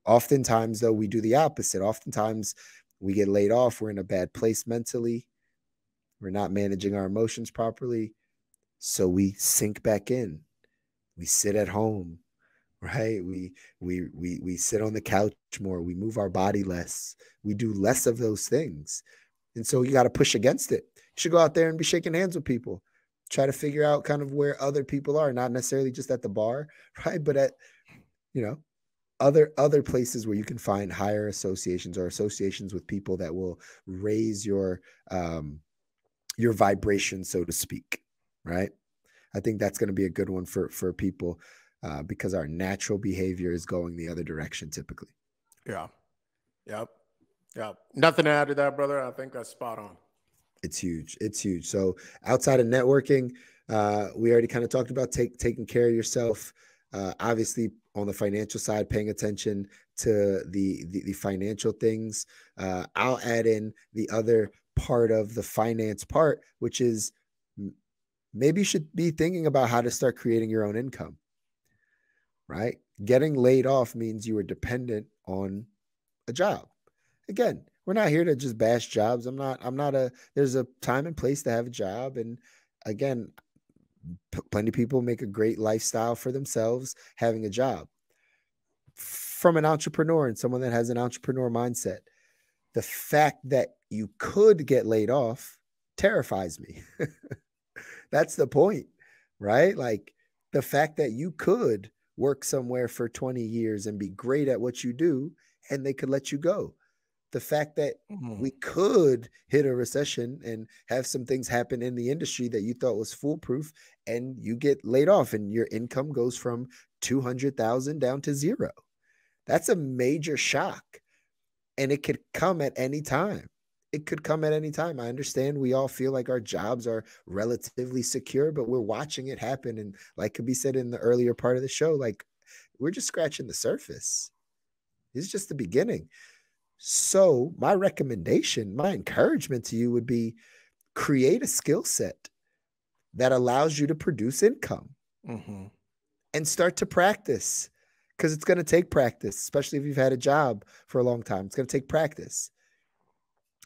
C: Oftentimes, though, we do the opposite. Oftentimes, we get laid off. We're in a bad place mentally. We're not managing our emotions properly. So we sink back in. We sit at home, right? We sit on the couch more. We move our body less. We do less of those things. And so you got to push against it. You should go out there and be shaking hands with people. Try to figure out kind of where other people are, not necessarily just at the bar, right? But at, you know, other places where you can find higher associations or associations with people that will raise your vibration, so to speak, right? I think that's going to be a good one for people because our natural behavior is going the other direction typically.
A: yeah. Yep. Yep. Nothing to add to that, brother. I think that's spot on.
C: It's huge. It's huge. So outside of networking, we already kind of talked about taking care of yourself. Obviously, on the financial side, paying attention to the financial things. I'll add in the other part of the finance part, which is maybe you should be thinking about how to start creating your own income. Right? Getting laid off means you are dependent on a job. Again, we're not here to just bash jobs. I'm not a, there's a time and place to have a job. And again, plenty of people make a great lifestyle for themselves having a job. From an entrepreneur and someone that has an entrepreneur mindset, the fact that you could get laid off terrifies me. That's the point, right? Like the fact that you could work somewhere for 20 years and be great at what you do and they could let you go. The fact that
A: Mhm.
C: we could hit a recession and have some things happen in the industry that you thought was foolproof, and you get laid off and your income goes from 200,000 down to zero. That's a major shock, and it could come at any time. It could come at any time. I understand we all feel like our jobs are relatively secure, but we're watching it happen. And like could be said in the earlier part of the show, like we're just scratching the surface. This is just the beginning. So, my recommendation, my encouragement to you would be create a skill set that allows you to produce income
A: Mhm.
C: and start to practice, because it's going to take practice, especially if you've had a job for a long time. It's going to take practice.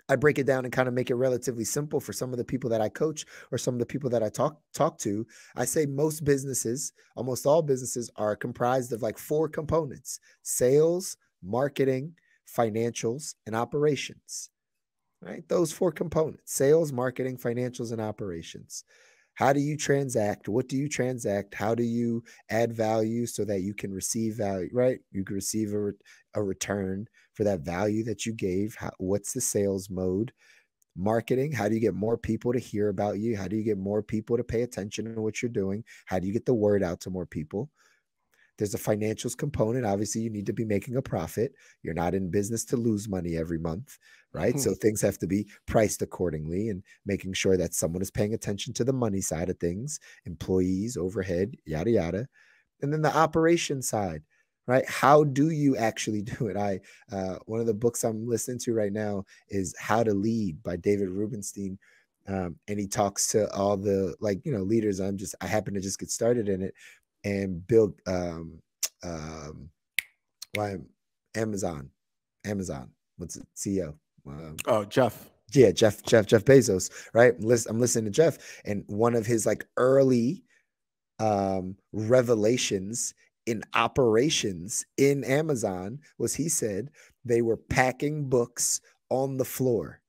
C: I break it down and kind of make it relatively simple for some of the people that I coach or some of the people that I talk to. I say most businesses, almost all businesses, are comprised of like 4 components: sales, marketing, financials, and operations. Right? Those 4 components: sales, marketing, financials, and operations. How do you transact? What do you transact? How do you add value so that you can receive value, right? You can receive a return for that value that you gave. What's the sales mode? Marketing, how do you get more people to hear about you? How do you get more people to pay attention to what you're doing? How do you get the word out to more people? There's a financials component. Obviously, you need to be making a profit. You're not in business to lose money every month, right? So things have to be priced accordingly, and making sure that someone is paying attention to the money side of things, employees, overhead, yada, yada. And then the operation side, right? How do you actually do it? One of the books I'm listening to right now is How to Lead by David Rubenstein. And he talks to all the leaders. I happen to just get started in it, and Bill, why Amazon, what's it, CEO?
A: Oh, Jeff.
C: Yeah, Jeff Bezos, right? I'm listening to Jeff, and one of his like early revelations in operations in Amazon was, he said they were packing books on the floor.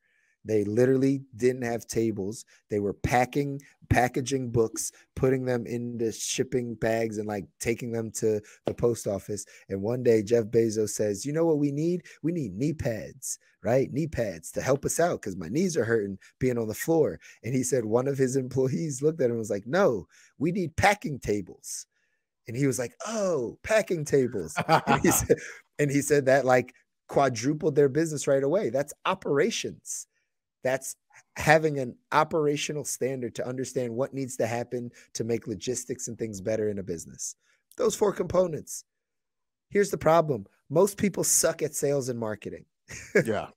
C: They literally didn't have tables. They were packaging books, putting them into shipping bags, and like taking them to the post office. And one day Jeff Bezos says, you know what we need? We need knee pads, right? Knee pads to help us out because my knees are hurting being on the floor. And he said one of his employees looked at him and was like, no, we need packing tables. And he was like, oh, packing tables. And he said that like quadrupled their business right away. That's operations. That's having an operational standard to understand what needs to happen to make logistics and things better in a business. Those 4 components. Here's the problem. Most people suck at sales and marketing.
A: Yeah.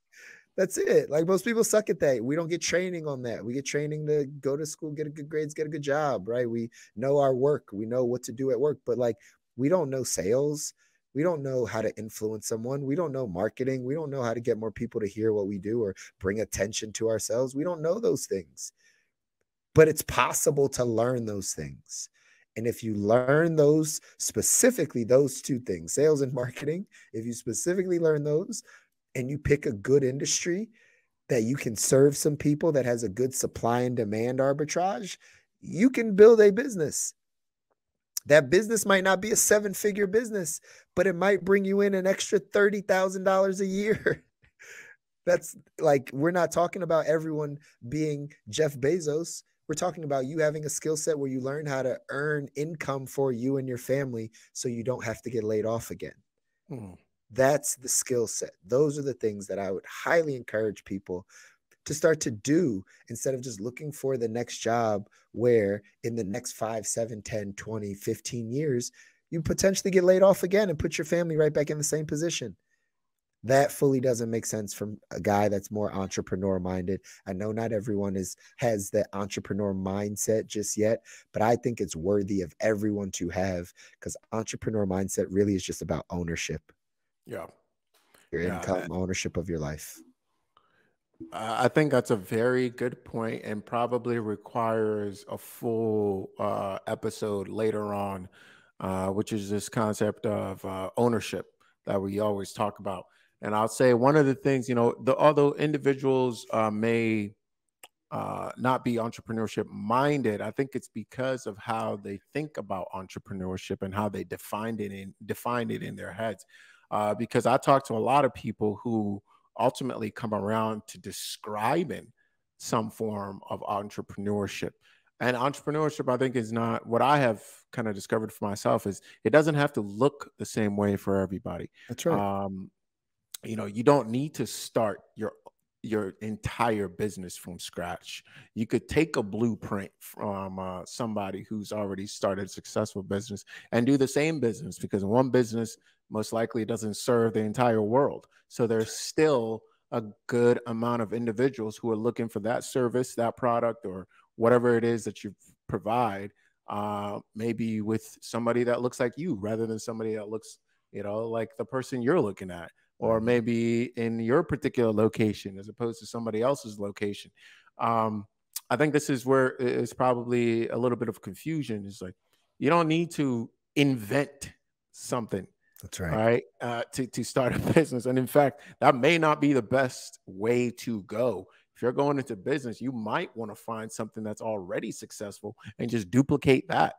C: That's it. Like most people suck at that. We don't get training on that. We get training to go to school, get a good grades, get a good job, right? We know our work. We know what to do at work, but like we don't know sales. We don't know how to influence someone. We don't know marketing. We don't know how to get more people to hear what we do or bring attention to ourselves. We don't know those things. But it's possible to learn those things. And if you learn those, specifically those 2 things, sales and marketing, if you specifically learn those and you pick a good industry that you can serve some people, that has a good supply and demand arbitrage, you can build a business. That business might not be a 7-figure business, but it might bring you in an extra $30,000 a year. That's like, we're not talking about everyone being Jeff Bezos. We're talking about you having a skill set where you learn how to earn income for you and your family so you don't have to get laid off again. That's the skill set. Those are the things that I would highly encourage people to start to do, instead of just looking for the next job where in the next 5, 7, 10, 20, 15 years, you potentially get laid off again and put your family right back in the same position. That fully doesn't make sense from a guy that's more entrepreneur minded. I know not everyone has that entrepreneur mindset just yet, but I think it's worthy of everyone to have, because entrepreneur mindset really is just about ownership.
A: Yeah.
C: Your
A: Yeah.
C: income, ownership of your life.
A: I think that's a very good point, and probably requires a full episode later on, which is this concept of ownership that we always talk about. And I'll say one of the things, although individuals may not be entrepreneurship minded, I think it's because of how they think about entrepreneurship and how they define it in their heads. because I talk to a lot of people who ultimately come around to describing some form of entrepreneurship. And entrepreneurship, I think, is not what I have kind of discovered for myself is it doesn't have to look the same way for everybody.
C: That's right.
A: You don't need to start your entire business from scratch. You could take a blueprint from somebody who's already started a successful business and do the same business, because one business most likely doesn't serve the entire world. So there's still a good amount of individuals who are looking for that service, that product, or whatever it is that you provide, maybe with somebody that looks like you rather than somebody that looks, like the person you're looking at, or maybe in your particular location as opposed to somebody else's location. I think this is where it's probably a little bit of confusion. Is like, you don't need to invent something,
C: That's
A: all
C: right.
A: right, to start a business. And in fact, that may not be the best way to go. If you're going into business, you might want to find something that's already successful and just duplicate that.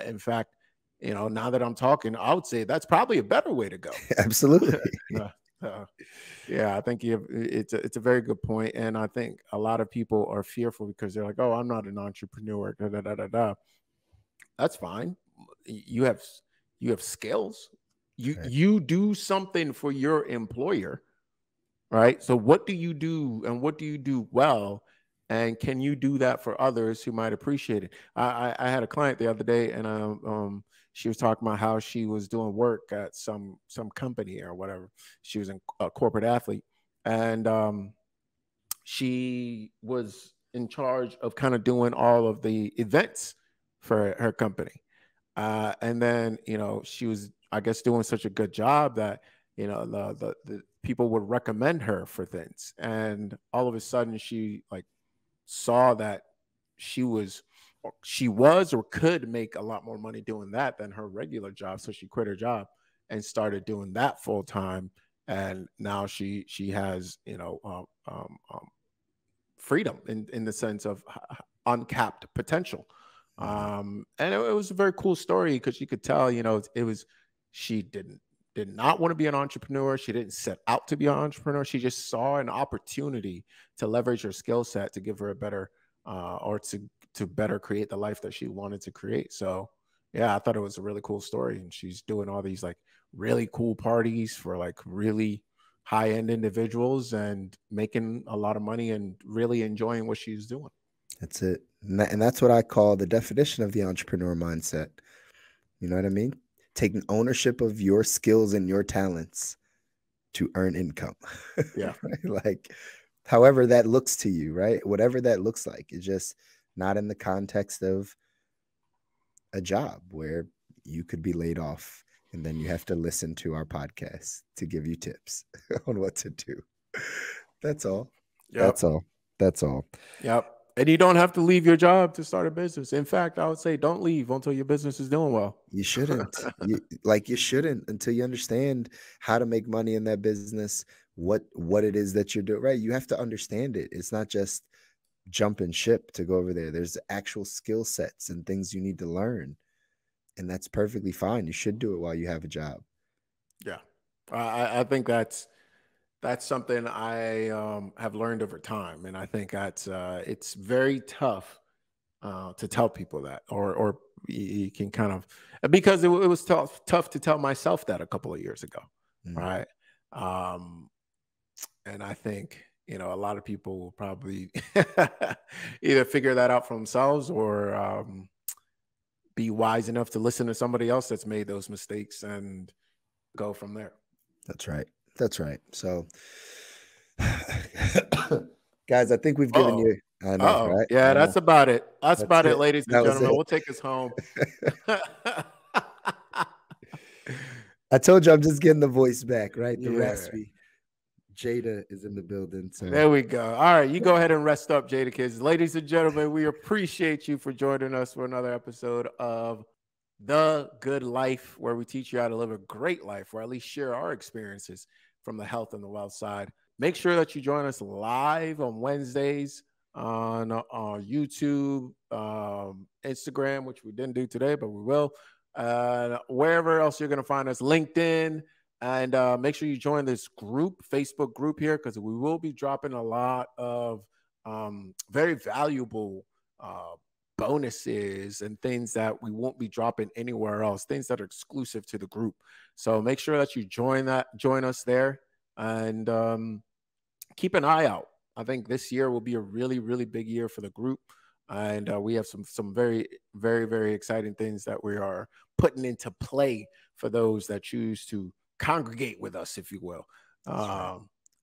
A: In fact, now that I'm talking, I would say that's probably a better way to go.
C: Absolutely.
A: Uh, yeah, I think it's a very good point, and I think a lot of people are fearful because they're like, "Oh, I'm not an entrepreneur." Da, da, da, da, da. That's fine. You have skills. You
C: Right.
A: you do something for your employer, right? So what do you do, and what do you do well, and can you do that for others who might appreciate it? I had a client the other day, and she was talking about how she was doing work at some company or whatever. She was a corporate athlete, and she was in charge of kind of doing all of the events for her company. And then, she was, I guess, doing such a good job that, the people would recommend her for things. And all of a sudden she like saw that she was, or could make a lot more money doing that than her regular job. So she quit her job and started doing that full time. And now she has, freedom in the sense of uncapped potential. And it was a very cool story because you could tell, it was, she did not want to be an entrepreneur. She didn't set out to be an entrepreneur. She just saw an opportunity to leverage her skill set to give her a better, or to better create the life that she wanted to create. So yeah, I thought it was a really cool story. And she's doing all these like really cool parties for like really high end individuals and making a lot of money and really enjoying what she's doing.
C: That's it. And that's what I call the definition of the entrepreneur mindset. You know what I mean? Taking ownership of your skills and your talents to earn income.
A: Yeah.
C: Right? Like, however that looks to you, right? Whatever that looks like, it's just not in the context of a job where you could be laid off and then you have to listen to our podcast to give you tips on what to do. That's all.
A: Yep.
C: That's all. That's all.
A: Yep. And you don't have to leave your job to start a business. In fact, I would say don't leave until your business is doing well.
C: You shouldn't. You shouldn't until you understand how to make money in that business, what it is that you're doing. Right. You have to understand it. It's not just jumping ship to go over there. There's actual skill sets and things you need to learn. And that's perfectly fine. You should do it while you have a job.
A: Yeah. I think that's something I have learned over time. And I think that's it's very tough to tell people that, or you can kind of, because it was tough to tell myself that a couple of years ago. Right. And I think, a lot of people will probably either figure that out for themselves or be wise enough to listen to somebody else that's made those mistakes and go from there.
C: That's right. That's right. So, guys, I think we've given you enough, right?
A: Yeah, that's about it. That's about it,
C: it.
A: ladies and
C: That was
A: gentlemen.
C: it.
A: We'll take us home.
C: I told you I'm just getting the voice back, right? The
A: Yeah.
C: raspy. Jada is in the building. So
A: There we go. All right, you go ahead and rest up, Jada kids. Ladies and gentlemen, we appreciate you for joining us for another episode of The Good Life, where we teach you how to live a great life, or at least share our experiences from the health and the wealth side. Make sure that you join us live on Wednesdays on YouTube, Instagram, which we didn't do today, but we will. Wherever else you're going to find us, LinkedIn, And make sure you join this group, Facebook group here, because we will be dropping a lot of very valuable bonuses and things that we won't be dropping anywhere else, things that are exclusive to the group. So make sure that you join us there, and keep an eye out. I think this year will be a really, really big year for the group. And we have some very, very, very exciting things that we are putting into play for those that choose to congregate with us, if you will.
C: Right.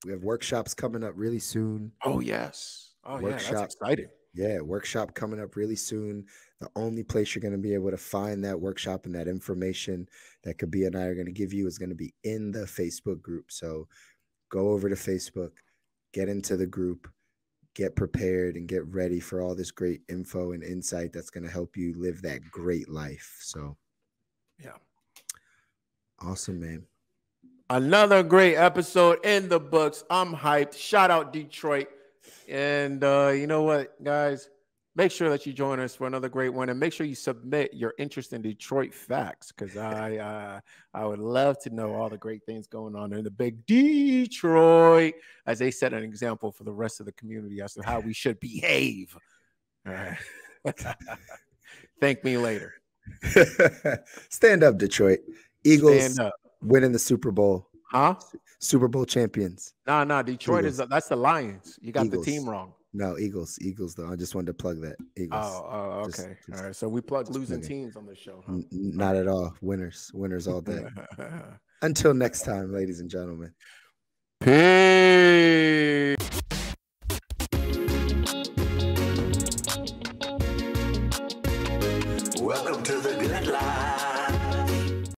C: We have workshops coming up really soon.
A: Oh, yes. Oh,
C: workshop.
A: Yeah, that's exciting.
C: Yeah, workshop coming up really soon. The only place you're going to be able to find that workshop and that information that Kabia and I are going to give you is going to be in the Facebook group. So go over to Facebook, get into the group, get prepared, and get ready for all this great info and insight that's going to help you live that great life. So,
A: yeah.
C: Awesome, man.
A: Another great episode in the books. I'm hyped. Shout out Detroit. And you know what, guys? Make sure that you join us for another great one, and make sure you submit your interest in Detroit facts, because I would love to know all the great things going on in the big Detroit, as they set an example for the rest of the community as to how we should behave. All right. Thank me later.
C: Stand up, Detroit. Eagles winning the Super Bowl.
A: Huh?
C: Super Bowl champions.
A: Nah. Detroit Eagles. That's the Lions. You got Eagles. The team wrong.
C: No, Eagles though. I just wanted to plug that. Eagles.
A: Oh, okay. All right. So we plug losing teams on this show, huh?
C: Not at all. Winners all day. Until next time, ladies and gentlemen.
A: Peace.